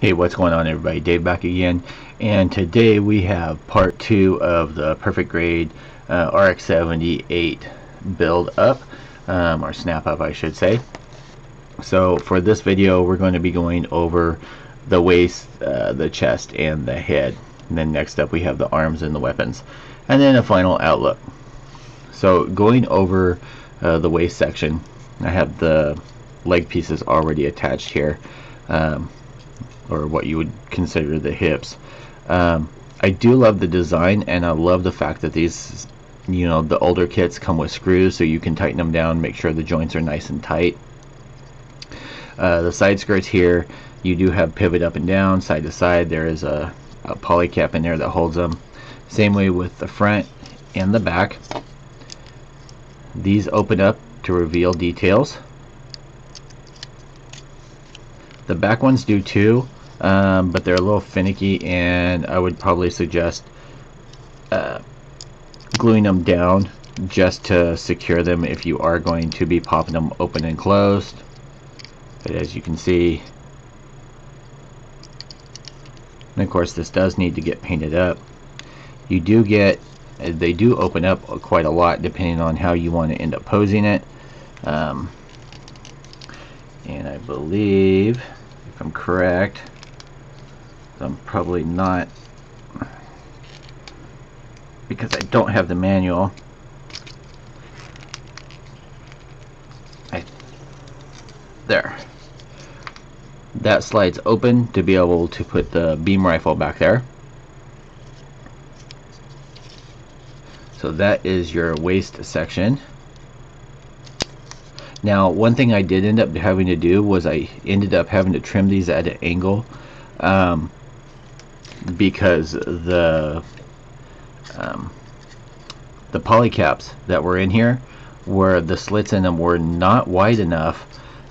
Hey, what's going on, everybody? Dave back again, and today we have part 2 of the perfect grade RX-78 build up, or snap up I should say. So for this video we're going to be going over the waist, the chest, and the head, and then next up we have the arms and the weapons, and then a final outlook. So going over the waist section, I have the leg pieces already attached here, or what you would consider the hips. I do love the design, and I love the fact that these, the older kits come with screws, so you can tighten them down, make sure the joints are nice and tight. The side skirts here, you do have pivot up and down, side to side. There is a poly cap in there that holds them. Same way with the front and the back. These open up to reveal details. The back ones do too, but they're a little finicky, and I would probably suggest gluing them down just to secure them if you are going to be popping them open and closed. But as you can see, and of course this does need to get painted up. You do get, they do open up quite a lot depending on how you want to end up posing it. And I believe, if I'm correct, I'm probably not, because I don't have the manual. There. That slides open to be able to put the beam rifle back there. So that is your waist section. Now, one thing I did end up having to do was I ended up having to trim these at an angle, because the poly caps that were in here, where the slits in them were not wide enough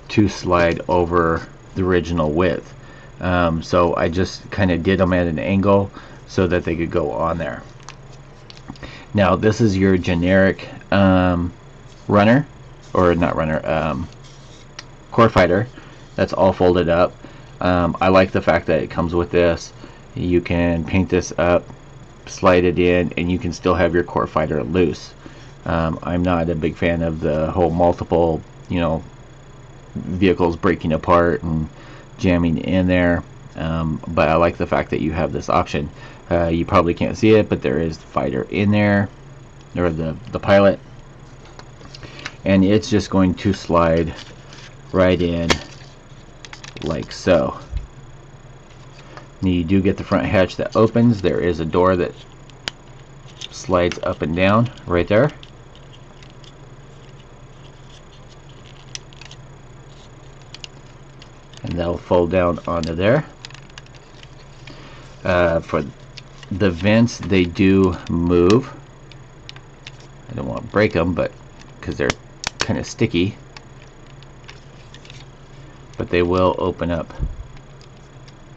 to slide over the original width. So I just kind of did them at an angle so that they could go on there. Now this is your generic runner, or not runner, core fighter. That's all folded up. I like the fact that it comes with this. You can paint this up, slide it in, and you can still have your core fighter loose. I'm not a big fan of the whole multiple, vehicles breaking apart and jamming in there, but I like the fact that you have this option. You probably can't see it, but there is the fighter in there, or the pilot, and it's just going to slide right in like so. Now you do get the front hatch that opens. There is a door that slides up and down right there. And that'll fold down onto there. For the vents, they do move. I don't want to break them, but because they're kind of sticky, but they will open up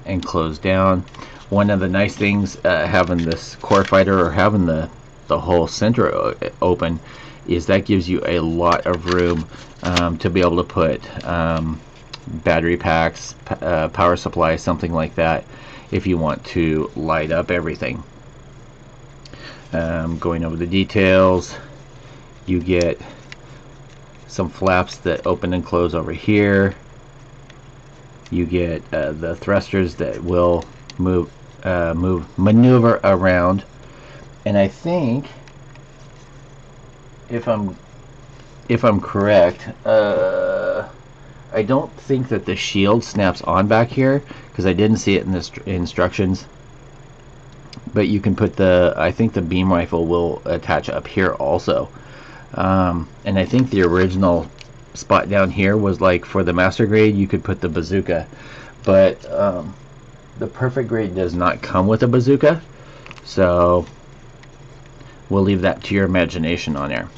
and close down. One of the nice things having this core fighter, or having the whole center open, is that gives you a lot of room to be able to put battery packs, power supply, something like that, if you want to light up everything. Going over the details, you get some flaps that open and close over here. You get the thrusters that will maneuver around, and I think, if I'm correct, I don't think that the shield snaps on back here, because I didn't see it in the instructions. But you can put I think the beam rifle will attach up here also. And I think the original spot down here was like for the master grade, you could put the bazooka. But the perfect grade does not come with a bazooka, so we'll leave that to your imagination on there.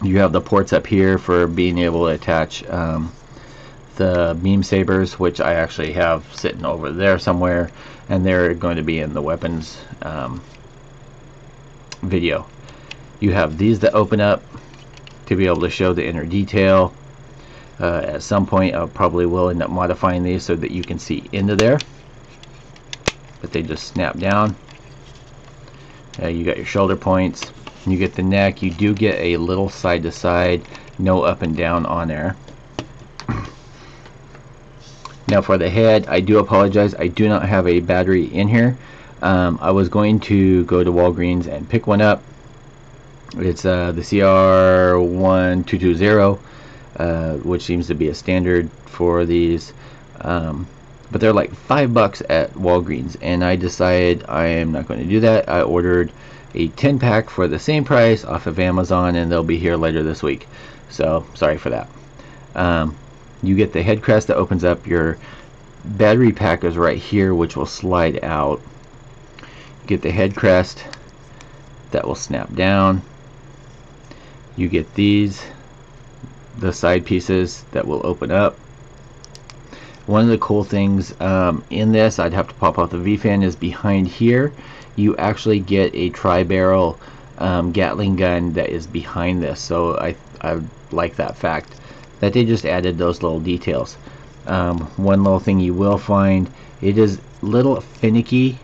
You have the ports up here for being able to attach the beam sabers, which I actually have sitting over there somewhere, and they're going to be in the weapons video. You have these that open up to be able to show the inner detail. At some point I probably will end up modifying these so that you can see into there, but they just snap down. You got your shoulder points, you get the neck, you do get a little side to side, no up and down on there. Now for the head, I do apologize, I do not have a battery in here. I was going to go to Walgreens and pick one up. It's the CR1220, which seems to be a standard for these, but they're like $5 at Walgreens, and I decided I am not going to do that. I ordered a 10-pack for the same price off of Amazon, and they'll be here later this week, so sorry for that. You get the head crest that opens up. Your battery pack is right here, which will slide out. You get the head crest that will snap down. You get these, the side pieces that will open up. One of the cool things in this, I'd have to pop out the V-fan, is behind here you actually get a tri-barrel Gatling gun that is behind this, so I like that fact that they just added those little details. One little thing you will find, it is a little finicky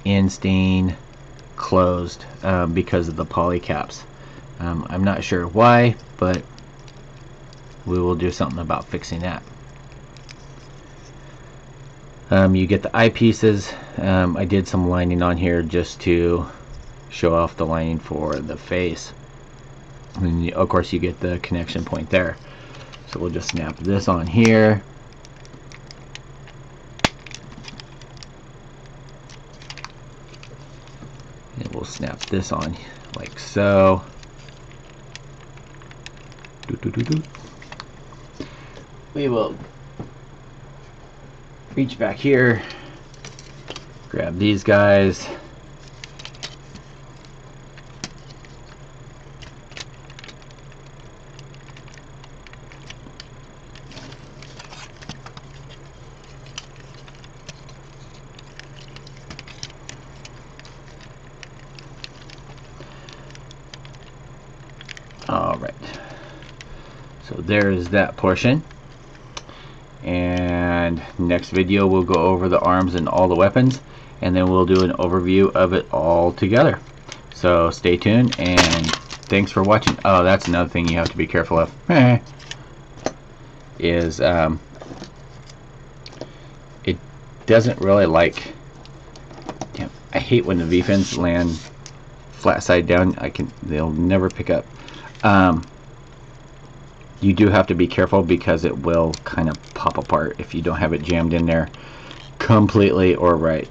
in staying closed because of the poly caps. I'm not sure why, but we will do something about fixing that. You get the eyepieces. I did some lining on here just to show off the lining for the face, and of course you get the connection point there. So we'll just snap this on here. And we'll snap this on like so. We will reach back here, grab these guys, alright, so there's that portion. And next video we'll go over the arms and all the weapons, and then we'll do an overview of it all together. So stay tuned, and thanks for watching. Oh, that's another thing you have to be careful of is it doesn't really like, damn, I hate when the V-fins land flat side down. They'll never pick up. You do have to be careful because it will kind of pop apart if you don't have it jammed in there completely or right.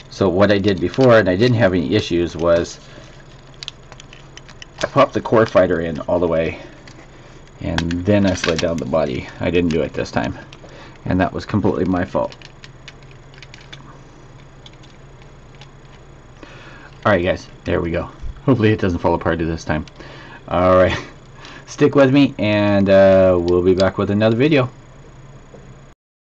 So what I did before, and I didn't have any issues, was I popped the core fighter in all the way, and then I slid down the body. I didn't do it this time, and that was completely my fault. Alright guys, there we go. Hopefully it doesn't fall apart this time. Alright, stick with me, and we'll be back with another video.